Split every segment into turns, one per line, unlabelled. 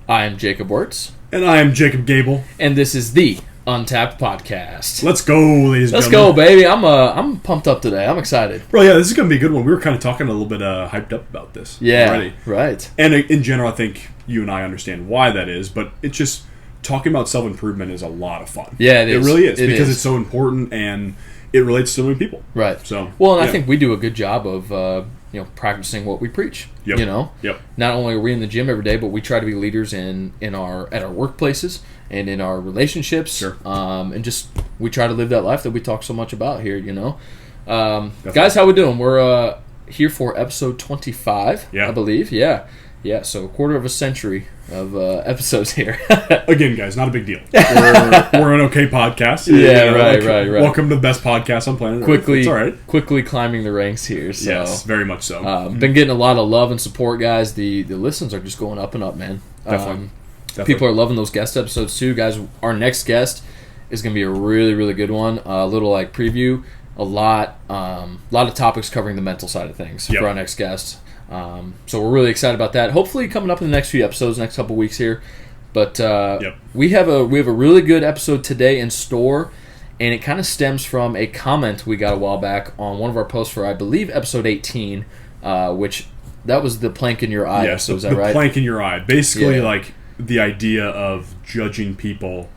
I am Jacob Wirtz.
And I am Jacob Gable.
And this is the Untapped Podcast.
Let's go, ladies and
Let's
gentlemen.
go, baby. I'm pumped up today. I'm excited.
Bro, yeah, this is going to be a good one. We were kind of talking a little bit hyped up about this already.
Right.
And in general, I think you and I understand why that is, but it's just talking about self-improvement is a lot of fun.
Yeah, it is.
It really is, because
is.
it's so important and it relates to so many people.
Right.
So,
well, and I think we do a good job of practicing what we preach.
Yep.
Yep. Not only are we in the gym every day, but we try to be leaders at our workplaces and in our relationships.
Sure.
And just we try to live that life that we talk so much about here. Guys, how we doing? We're here for episode 25.
Yeah.
I believe. Yeah. Yeah. So a quarter of a century of episodes here.
Again, guys, not a big deal. We're an okay podcast.
Right.
Welcome to the best podcast on planet Earth. It's all right.
Quickly climbing the ranks here. So.
Yes, very much so.
Been getting a lot of love and support, guys. The listens are just going up and up, man.
Definitely.
People are loving those guest episodes too, guys. Our next guest is going to be a really, really good one. A little preview. A lot of topics covering the mental side of things for our next guest. So we're really excited about that. Hopefully coming up in the next few episodes, next couple weeks here. But we have a really good episode today in store, and it kind of stems from a comment we got a while back on one of our posts for, I believe, episode 18, which that was the plank in your eye.
Yes,
so is that
the
right?
plank in your eye. Basically, the idea of judging people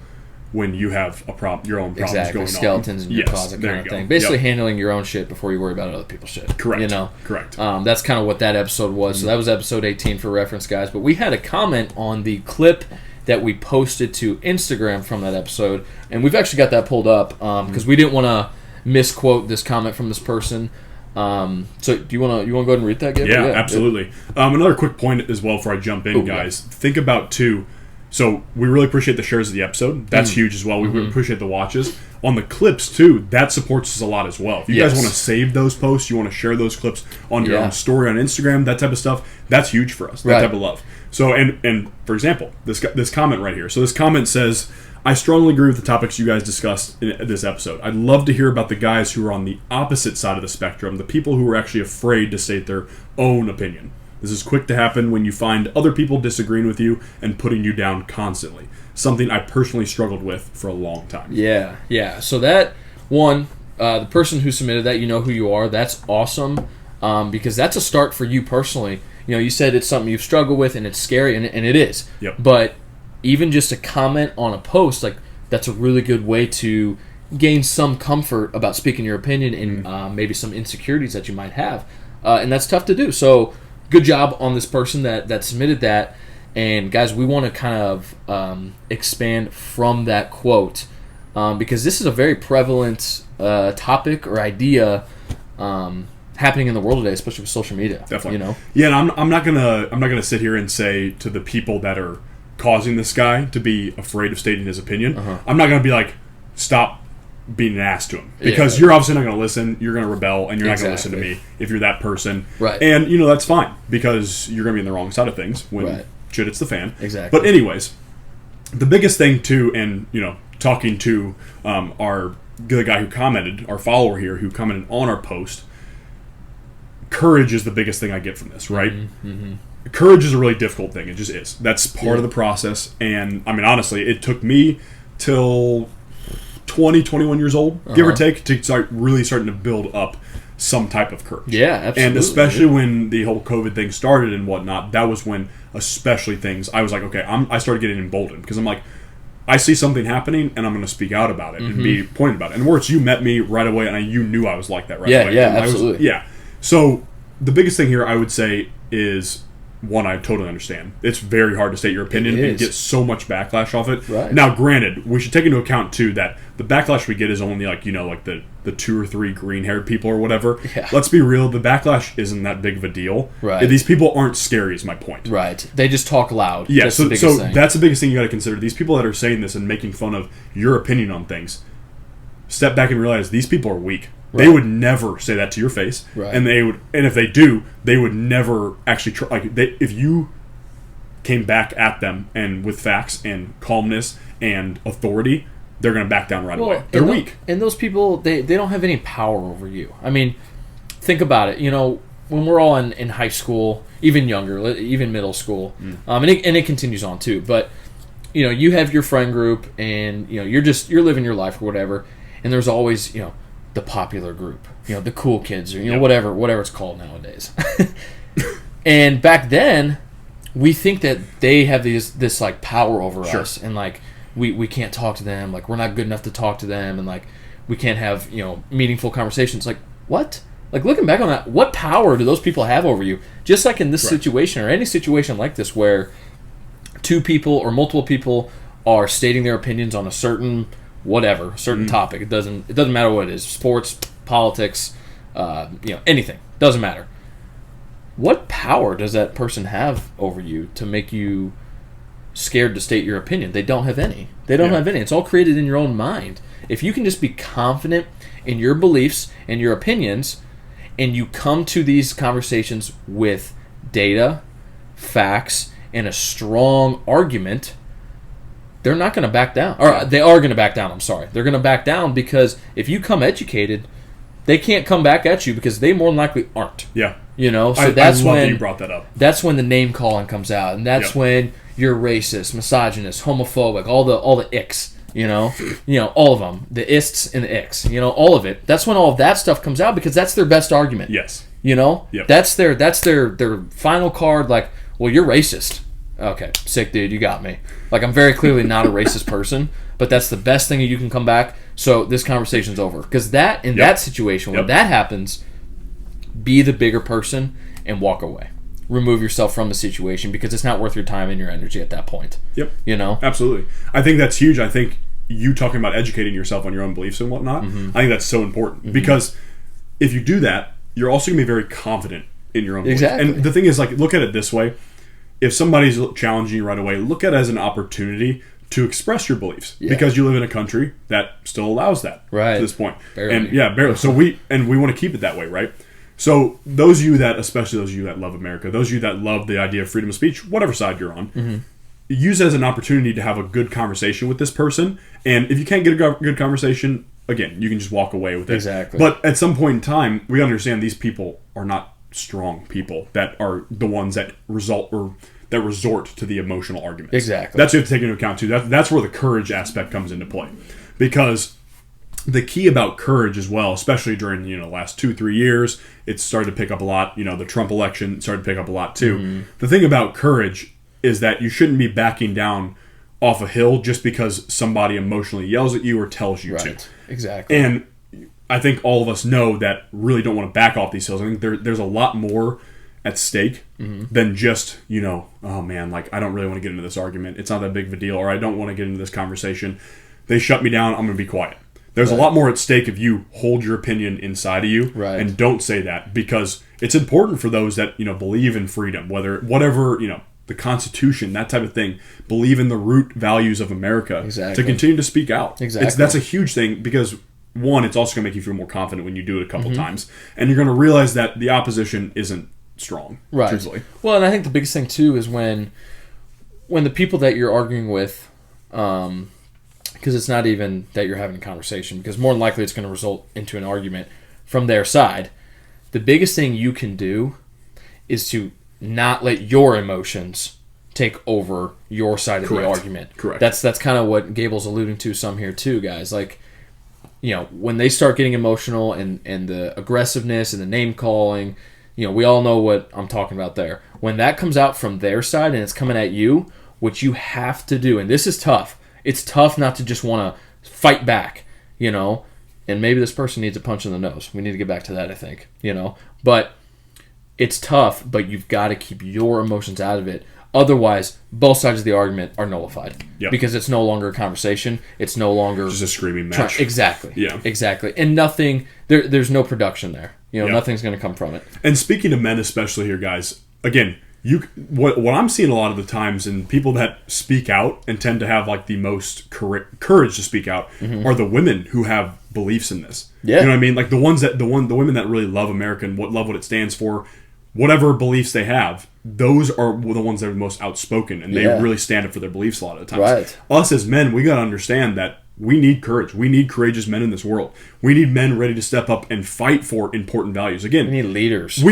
when you have your own problems going on.
Skeletons in your closet kind of thing. Basically handling your own shit before you worry about other people's shit.
Correct. Correct.
That's kind of what that episode was. So that was episode 18 for reference, guys. But we had a comment on the clip that we posted to Instagram from that episode, and we've actually got that pulled up because we didn't want to misquote this comment from this person. So do you want to go ahead and read that, Gabe?
Yeah, absolutely. Another quick point as well before I jump in, guys. Think about too. So we really appreciate the shares of the episode. That's huge as well. We appreciate the watches. On the clips, too, that supports us a lot as well. If you guys want to save those posts, you want to share those clips on your own story on Instagram, that type of stuff, that's huge for us, that type of love. So, and for example, this comment right here. So this comment says, I strongly agree with the topics you guys discussed in this episode. I'd love to hear about the guys who are on the opposite side of the spectrum, the people who are actually afraid to state their own opinion. This is quick to happen when you find other people disagreeing with you and putting you down constantly. Something I personally struggled with for a long time.
Yeah. So that one, the person who submitted that, you know who you are. That's awesome because that's a start for you personally. You said it's something you've struggled with and it's scary, and it is.
Yep.
But even just a comment on a post, that's a really good way to gain some comfort about speaking your opinion and maybe some insecurities that you might have. And that's tough to do. So good job on this person that submitted that. And guys, we want to kind of expand from that quote because this is a very prevalent topic or idea happening in the world today, especially with social media.
Definitely. Yeah, and I'm not gonna sit here and say to the people that are causing this guy to be afraid of stating his opinion, I'm not gonna be like, stop being an ass to him, because you're obviously not going to listen, you're going to rebel, and you're not going to listen to me if you're that person.
Right.
And, that's fine, because you're going to be on the wrong side of things when shit hits the fan.
Exactly.
But anyways, the biggest thing, too, and, talking to the guy who commented, our follower here, who commented on our post, courage is the biggest thing I get from this, right?
Mm-hmm.
Courage is a really difficult thing. It just is. That's part of the process, and, I mean, honestly, it took me till 20, 21 years old, give or take, to start starting to build up some type of courage.
Yeah, absolutely.
And especially when the whole COVID thing started and whatnot, that was when especially things, I was like, okay, I started getting emboldened, because I'm like, I see something happening and I'm going to speak out about it and be pointed about it. And Wirtz, you met me right away and you knew I was like that right away.
Yeah, absolutely.
So the biggest thing here I would say is, one, I totally understand. It's very hard to state your opinion and get so much backlash off it.
Right.
Now, granted, we should take into account, too, that the backlash we get is only, the 2 or 3 green-haired people or whatever.
Yeah.
Let's be real. The backlash isn't that big of a deal.
Right.
These people aren't scary, is my point.
Right. They just talk loud.
Yeah,
that's
so
thing.
That's the biggest thing you got to consider. These people that are saying this and making fun of your opinion on things, step back and realize these people are weak. Right. They would never say that to your face.
Right.
And if they do, they would never actually try. If you came back at them and with facts and calmness and authority, they're going to back down right away. They're weak.
And those people, they don't have any power over you. I mean, think about it. when we're all in high school, even younger, even middle school, and it continues on too. But you have your friend group, and you're living your life or whatever, and there's always the popular group, the cool kids, or whatever it's called nowadays. And back then, we think that they have this like power over us, and like we can't talk to them, like we're not good enough to talk to them, and like we can't have meaningful conversations. Like what? Like looking back on that, what power do those people have over you? Just like in this situation or any situation like this where two people or multiple people are stating their opinions on a certain topic. It doesn't matter what it is. Sports, politics, anything. Doesn't matter. What power does that person have over you to make you scared to state your opinion? They don't have any. It's all created in your own mind. If you can just be confident in your beliefs and your opinions, and you come to these conversations with data, facts, and a strong argument, they're not going to back down. Or they are going to back down, I'm sorry. They're going to back down because if you come educated, they can't come back at you because they more than likely aren't.
Yeah.
So
that's when that you brought that up.
That's when the name calling comes out, and that's when you're racist, misogynist, homophobic, all the icks. All of them, the ists and the icks. All of it. That's when all of that stuff comes out because that's their best argument.
Yes.
Yep. That's their final card. Like, well, you're racist. Okay, sick dude, you got me. Like, I'm very clearly not a racist person, but that's the best thing you can come back. So this conversation's over because that situation when that happens. Be the bigger person and walk away. Remove yourself from the situation because it's not worth your time and your energy at that point.
Yep. Absolutely. I think that's huge. I think you talking about educating yourself on your own beliefs and whatnot, I think that's so important because if you do that, you're also going to be very confident in your own beliefs.
Exactly.
And the thing is, like, look at it this way. If somebody's challenging you right away, look at it as an opportunity to express your beliefs because you live in a country that still allows that to this point.
Barely.
And barely. So we want to keep it that way, right? So those of you that, especially those of you that love America, those of you that love the idea of freedom of speech, whatever side you're on, use it as an opportunity to have a good conversation with this person. And if you can't get a good conversation, again, you can just walk away with it.
Exactly.
But at some point in time, we understand these people are not strong people that are the ones that resort to the emotional arguments.
Exactly.
That's what you have to take into account too. That's where the courage aspect comes into play, because the key about courage as well, especially during the last 2-3 years, it started to pick up a lot. The Trump election started to pick up a lot too. The thing about courage is that you shouldn't be backing down off a hill just because somebody emotionally yells at you or tells you to.
Exactly.
And I think all of us know that really don't want to back off these hills. I think there's a lot more at stake than just, oh man, like I don't really want to get into this argument. It's not that big of a deal, or I don't want to get into this conversation. They shut me down. I'm going to be quiet. There's a lot more at stake if you hold your opinion inside of you and don't say that, because it's important for those that believe in freedom, whatever the Constitution, that type of thing, believe in the root values of America, to continue to speak out.
Exactly.
That's a huge thing because, one, it's also going to make you feel more confident when you do it a couple times, and you're going to realize that the opposition isn't strong.
Right.
Truthfully.
Well, and I think the biggest thing too is when the people that you're arguing with. Because it's not even that you're having a conversation, because more than likely it's going to result into an argument from their side. The biggest thing you can do is to not let your emotions take over your side of the argument.
Correct.
That's kind of what Gable's alluding to some here too, guys. Like, when they start getting emotional and the aggressiveness and the name calling, we all know what I'm talking about there. When that comes out from their side and it's coming at you, what you have to do, and this is tough. It's tough not to just want to fight back, and maybe this person needs a punch in the nose. We need to get back to that, I think, But it's tough, but you've got to keep your emotions out of it. Otherwise, both sides of the argument are nullified because it's no longer a conversation. It's no longer
just a screaming match.
Exactly.
Yeah.
Exactly. And nothing. There's no production there. Nothing's going to come from it.
And speaking of men, especially here, guys, again. What I'm seeing a lot of the times, and people that speak out and tend to have like the most courage to speak out are the women who have beliefs in this.
Yeah.
You know what I mean? Like the women that really love America and love what it stands for, whatever beliefs they have, those are the ones that are most outspoken, and they really stand up for their beliefs a lot of the times.
Right.
Us as men, we got to understand that we need courage. We need courageous men in this world. We need men ready to step up and fight for important values. Again,
we need leaders.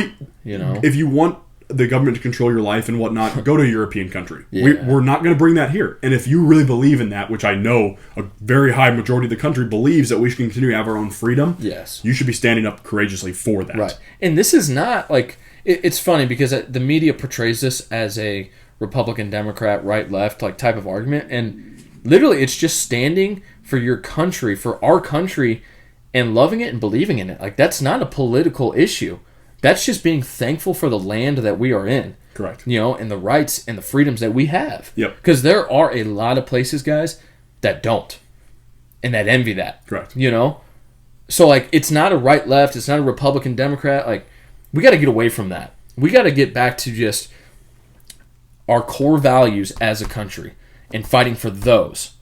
If you want the government to control your life and whatnot, go to a European country. We're not going to bring that here. And if you really believe in that, which I know a very high majority of the country believes that we should continue to have our own freedom,
yes,
you should be standing up courageously for that.
Right. And this is not like, it's funny because the media portrays this as a Republican, Democrat, right, left like type of argument. And literally it's just standing for your country, for our country, and loving it and believing in it. Like, that's not a political issue. That's just being thankful for the land that we are in.
Correct.
And the rights and the freedoms that we have.
Yep.
Because there are a lot of places, guys, that don't. And that envy that.
Correct.
So, like, it's not a right-left. It's not a Republican, Democrat. Like, we got to get away from that. We got to get back to just our core values as a country and fighting for those.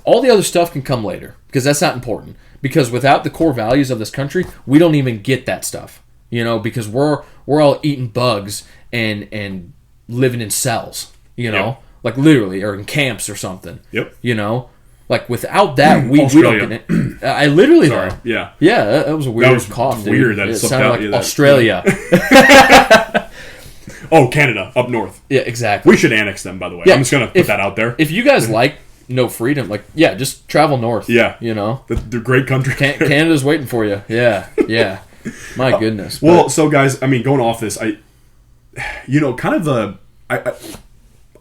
All the other stuff can come later because that's not important. Because without the core values of this country, we don't even get that stuff. Because we're all eating bugs and living in cells,
Yep.
like literally, or in camps or something.
Yep.
Like without that, we don't get it. I literally
Sorry.
though.
Yeah.
Yeah, that was a weird cough. Dude.
Weird that
it
it
sounded
out,
like Australia.
Oh, Canada, up north.
Yeah, exactly.
We should annex them, by the way.
Yeah,
I'm just going to put that out there.
If you guys like no freedom, like, yeah, just travel north.
Yeah.
The
great country.
Canada's waiting for you. Yeah. My goodness.
Well, so guys, I mean, going off this, I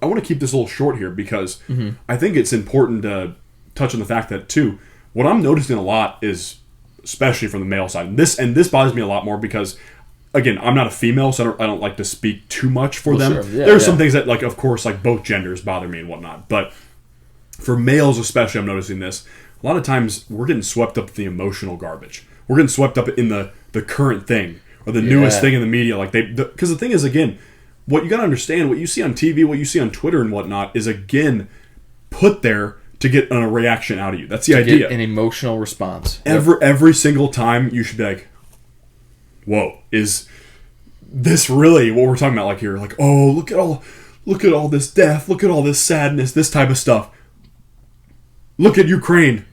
want to keep this a little short here because I think it's important to touch on the fact that, too, what I'm noticing a lot is, especially from the male side, and this bothers me a lot more because, again, I'm not a female, so I don't like to speak too much for them.
Sure. Yeah,
There's some things that, like, of course, like both genders bother me and whatnot, but for males especially, I'm noticing this. A lot of times, we're getting swept up with the emotional garbage. We're getting swept up in the current thing or the newest thing in the media. Like because the thing is, again, what you got to understand, what you see on TV, what you see on Twitter and whatnot is, again, put there to get a reaction out of you. That's the idea.
Get an emotional response.
Every single time you should be like, whoa, is this really what we're talking about? Like here, like, oh, look at all this death, look at all this sadness, this type of stuff. Look at Ukraine.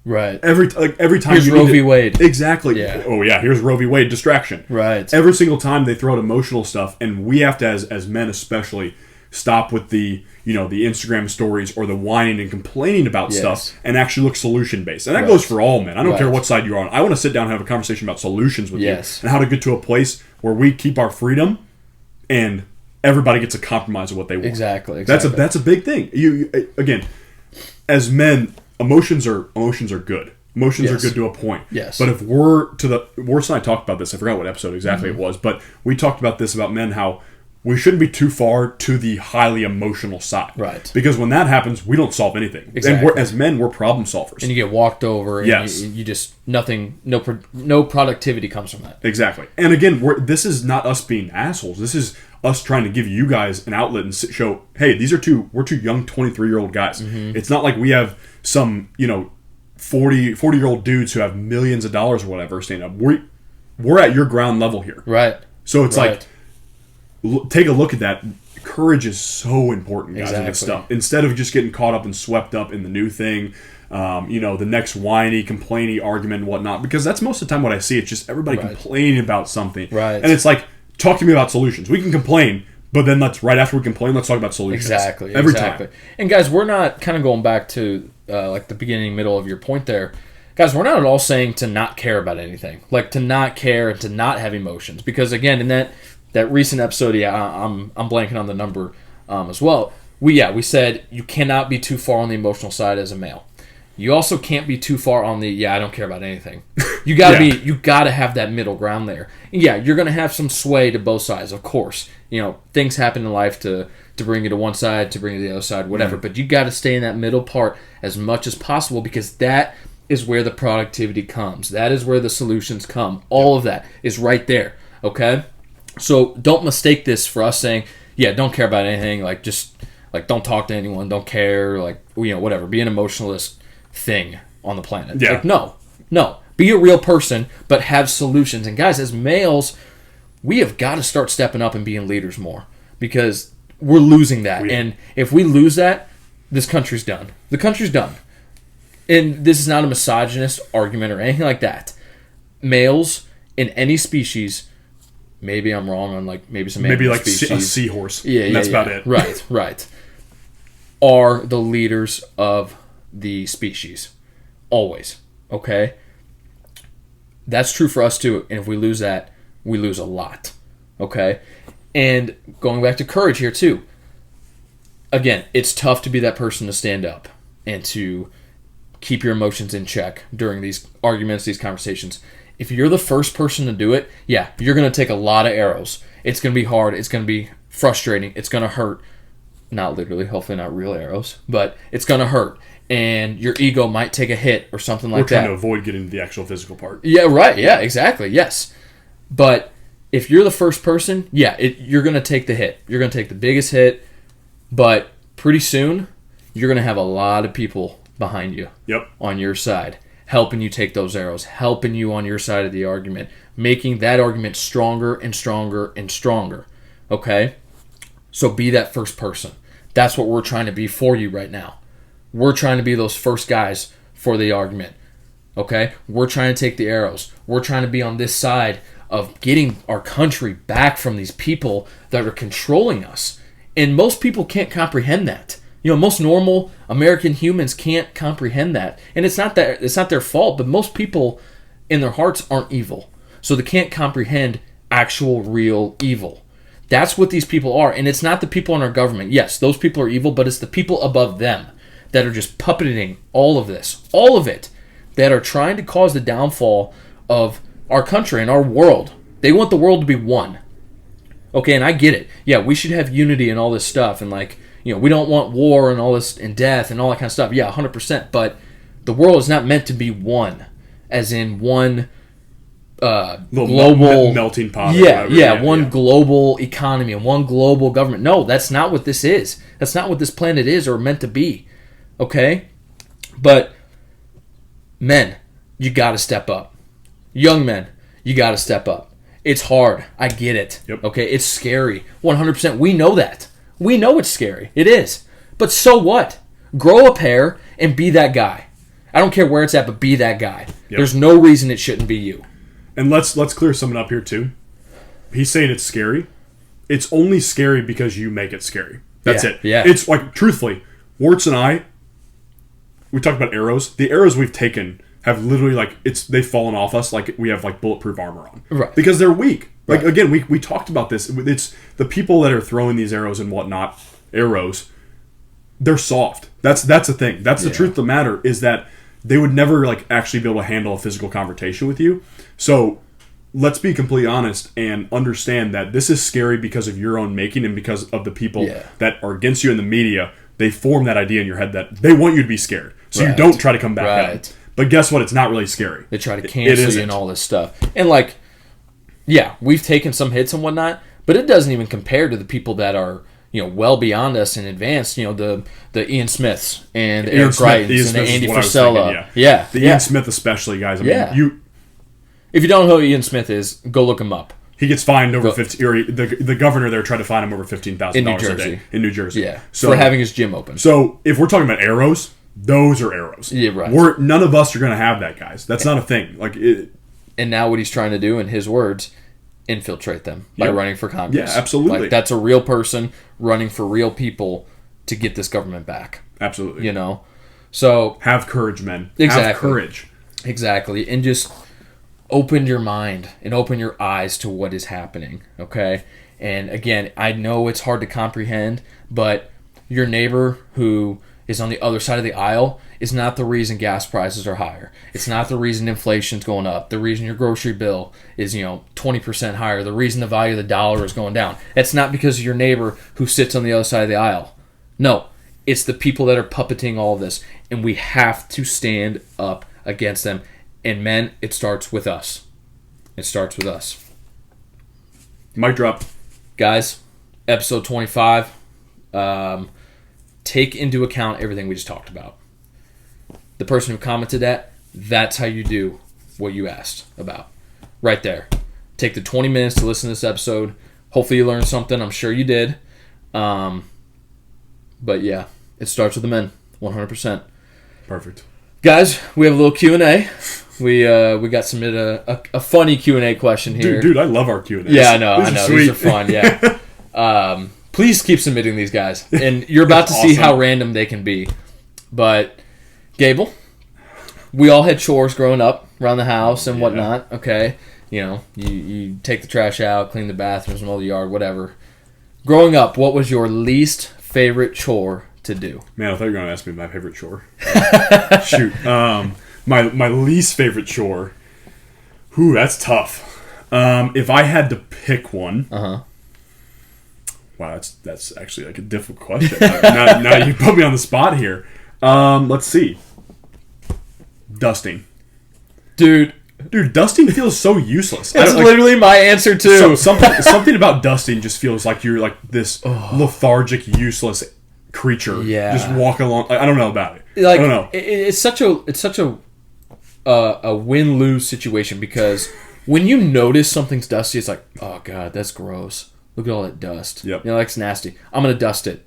Right.
Every time
here's Roe v. Wade.
Exactly.
Yeah.
Oh yeah, here's Roe v. Wade. Distraction.
Right.
Every single time they throw out emotional stuff, and we have to, as men especially, stop with the the Instagram stories or the whining and complaining about stuff, and actually look solution based. And that goes for all men. I don't care what side you're on. I want to sit down and have a conversation about solutions with you and how to get to a place where we keep our freedom and everybody gets a compromise of what they want.
Exactly.
That's a big thing. You again, as men. Emotions are good. Emotions are good to a point.
Yes.
But if Worse and I talked about this. I forgot what episode exactly it was, but we talked about this about men, how we shouldn't be too far to the highly emotional side.
Right.
Because when that happens, we don't solve anything.
Exactly.
And as men, we're problem solvers.
And you get walked over. And
yes.
You just no productivity comes from that.
Exactly. And again, this is not us being assholes. This is us trying to give you guys an outlet and show, hey, we're two young 23-year-old guys. It's not like we have some 40-year-old dudes who have millions of dollars or whatever stand up. We're at your ground level here.
Right.
So it's like, take a look at that. Courage is so important, guys, in this stuff. Instead of just getting caught up and swept up in the new thing, the next whiny, complainy argument and whatnot, because that's most of the time what I see. It's just everybody complaining about something.
Right.
And it's like, talk to me about solutions. We can complain, but then right after we complain, let's talk about solutions.
Exactly.
Every time.
And guys, we're not kind of going back to like the beginning, middle of your point there. Guys, we're not at all saying to not care about anything. Like to not care and to not have emotions. Because again, in that recent episode, I'm blanking on the number as well. We said you cannot be too far on the emotional side as a male. You also can't be too far on the I don't care about anything. You gotta you gotta have that middle ground there. And you're gonna have some sway to both sides, of course. Things happen in life to bring you to one side, to bring you to the other side, whatever. But you gotta stay in that middle part as much as possible because that is where the productivity comes. That is where the solutions come. All of that is right there. Okay? So don't mistake this for us saying, don't care about anything, don't talk to anyone, don't care, whatever. Be an emotionalist thing on the planet.
Yeah.
No. Be a real person, but have solutions. And guys, as males, we have got to start stepping up and being leaders more because we're losing that. And if we lose that, this country's done. The country's done. And this is not a misogynist argument or anything like that. Males in any species, maybe I'm wrong on like maybe some
maybe like
species.
A seahorse.
Yeah,
that's about it.
Right. Are the leaders of the species. Always. Okay? That's true for us too. And if we lose that, we lose a lot. Okay? And going back to courage here too. Again, it's tough to be that person to stand up and to keep your emotions in check during these arguments, these conversations. If you're the first person to do it, yeah, you're going to take a lot of arrows. It's going to be hard. It's going to be frustrating. It's going to hurt. Not literally, hopefully not real arrows, but it's going to hurt. And your ego might take a hit or something like that.
We're trying to avoid getting to the actual physical part.
Yeah, right. Yeah, exactly. Yes. But if you're the first person, yeah, you're going to take the hit. You're going to take the biggest hit, but pretty soon you're going to have a lot of people behind you on your side, helping you take those arrows, helping you on your side of the argument, making that argument stronger and stronger and stronger. Okay? So be that first person. That's what we're trying to be for you right now. We're trying to be those first guys for the argument. Okay? We're trying to take the arrows. We're trying to be on this side of getting our country back from these people that are controlling us. And most people can't comprehend that. You know, most normal American humans can't comprehend that. And it's not their fault, but most people in their hearts aren't evil. So they can't comprehend actual real evil. That's what these people are. And it's not the people in our government. Yes, those people are evil, but it's the people above them that are just puppeting all of this, all of it, that are trying to cause the downfall of our country and our world. They want the world to be one. Okay, and I get it. Yeah, we should have unity and all this stuff. And like, you know, we don't want war and all this and death and all that kind of stuff. Yeah, 100%. But the world is not meant to be one, as in one global
melting pot.
One global economy and one global government. No, that's not what this is. That's not what this planet is or meant to be. Okay? But men, you got to step up. Young men, you got to step up. It's hard. I get it.
Yep.
Okay? It's scary. 100%. We know that. We know it's scary. It is. But so what? Grow a pair and be that guy. I don't care where it's at, but be that guy. Yep. There's no reason it shouldn't be you.
And let's clear something up here too. He's saying it's scary. It's only scary because you make it scary. That's it.
Yeah.
It's like, truthfully, Warts and I, we talked about arrows. The arrows we've taken have literally they've fallen off us like we have like bulletproof armor on.
Right.
Because they're weak. Like, again, we talked about this. It's the people that are throwing these arrows and whatnot, they're soft. That's the thing. That's the truth of the matter, is that they would never like actually be able to handle a physical confrontation with you. So let's be completely honest and understand that this is scary because of your own making and because of the people that are against you in the media. They form that idea in your head that they want you to be scared. So you don't try to come back up. But guess what? It's not really scary.
They try to cancel you and all this stuff. And like, yeah, we've taken some hits and whatnot, but it doesn't even compare to the people that are, you know, well beyond us and advanced. You know, the Ian Smiths and the Eric Greitens and the Andy Frisella.
Ian Smith especially, guys. I mean,
if you don't know who Ian Smith is, go look him up.
He gets fined over the governor there tried to fine him over $15,000 a day in New Jersey.
Yeah, for having his gym open.
So if we're talking about arrows, those are arrows.
Yeah, right.
None of us are going to have that, guys. That's not a thing.
And now what he's trying to do, in his words, infiltrate them by running for Congress.
Yeah, absolutely.
Like, that's a real person running for real people to get this government back.
Absolutely.
You know? So
have courage, men.
Exactly.
Have courage.
Exactly. And just open your mind and open your eyes to what is happening, okay? And again, I know it's hard to comprehend, but your neighbor who is on the other side of the aisle is not the reason gas prices are higher. It's not the reason inflation's going up. The reason your grocery bill is, 20% higher. The reason the value of the dollar is going down. It's not because of your neighbor who sits on the other side of the aisle. No, it's the people that are puppeting all of this, and we have to stand up against them. And men, it starts with us. It starts with us.
Mic drop.
Guys, episode 25. Take into account everything we just talked about. The person who commented that's how you do what you asked about. Right there. Take the 20 minutes to listen to this episode. Hopefully you learned something. I'm sure you did. But yeah, it starts with the men. 100%.
Perfect.
Guys, we have a little Q&A. We got submitted a funny Q&A question here.
Dude, I love our Q&As.
Yeah, I know. These are fun, yeah. Please keep submitting these, guys. And you're about to see how random they can be. But, Gable, we all had chores growing up around the house and whatnot, okay? You know, you take the trash out, clean the bathrooms, mow the yard, whatever. Growing up, what was your least favorite chore to do?
Man, I thought you were going to ask me my favorite chore. Shoot. My least favorite chore. Ooh, that's tough. If I had to pick one.
Uh-huh.
Wow, that's actually like a difficult question. now you put me on the spot here. Let's see. Dusting.
Dude,
dusting feels so useless.
That's literally my answer too.
So something about dusting just feels like you're like this lethargic, useless creature.
Yeah.
Just walking along. I don't know about it.
Like,
I don't know.
It's such a win-lose situation because when you notice something's dusty, it's like, oh god, that's gross. Look at all that dust.
Yep.
You know, that's nasty. I'm gonna dust it.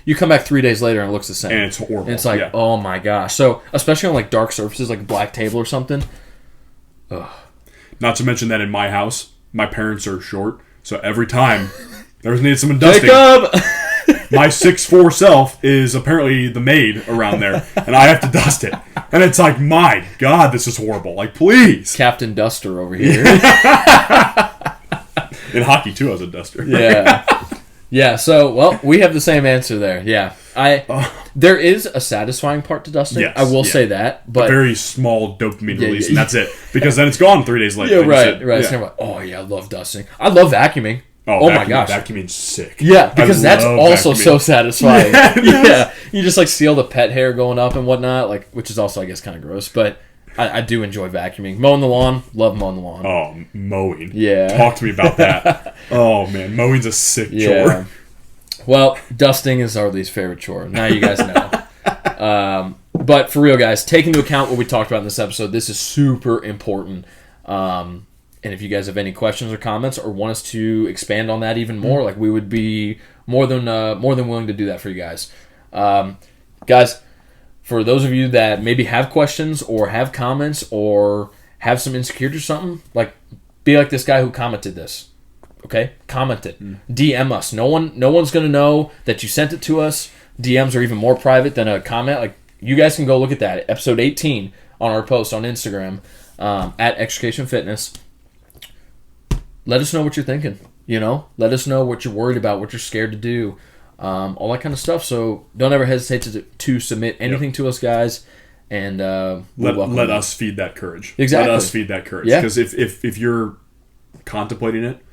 You come back 3 days later and it looks the same.
And it's horrible.
And it's like, oh my gosh. So, especially on like dark surfaces, like a black table or something. Ugh.
Not to mention that in my house, my parents are short, so every time there's needed someone dusting.
Jacob!
My 6'4" self is apparently the maid around there, and I have to dust it. And it's like, my God, this is horrible. Like, please.
Captain Duster over here.
In hockey, too, I was a duster.
Yeah. Yeah, so, well, we have the same answer there. Yeah. There is a satisfying part to dusting.
Yes,
I will say that. But
a very small dopamine release, and that's it. Because then it's gone 3 days later.
Yeah, right. So like, oh, yeah, I love dusting. I love vacuuming. Oh my gosh.
Vacuuming's sick.
Yeah, because that's also so satisfying. Yeah. You just, like, seal the pet hair going up and whatnot, like, which is also, I guess, kind of gross. But I do enjoy vacuuming. Mowing the lawn, love mowing the lawn.
Oh, mowing.
Yeah.
Talk to me about that. Oh, man, mowing's a sick chore.
Well, dusting is our least favorite chore. Now you guys know. But for real, guys, take into account what we talked about in this episode. This is super important. And if you guys have any questions or comments or want us to expand on that even more, like we would be more than willing to do that for you guys. Guys, for those of you that maybe have questions or have comments or have some insecurities or something, like be like this guy who commented this. Okay? Comment it. DM us. No one's going to know that you sent it to us. DMs are even more private than a comment. Like, you guys can go look at that. Episode 18 on our post on Instagram at Extrication Fitness. Let us know what you're thinking. You know? Let us know what you're worried about, what you're scared to do. All that kind of stuff. So don't ever hesitate to submit anything to us, guys. And
let us feed that courage.
Exactly.
Let us feed that courage.
Yeah.
Because if you're contemplating it,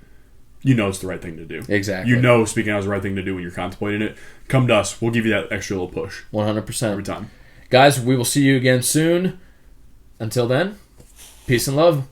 you know it's the right thing to do.
Exactly.
You know speaking out is the right thing to do when you're contemplating it. Come to us. We'll give you that extra little push.
100%.
Every time.
Guys, we will see you again soon. Until then, peace and love.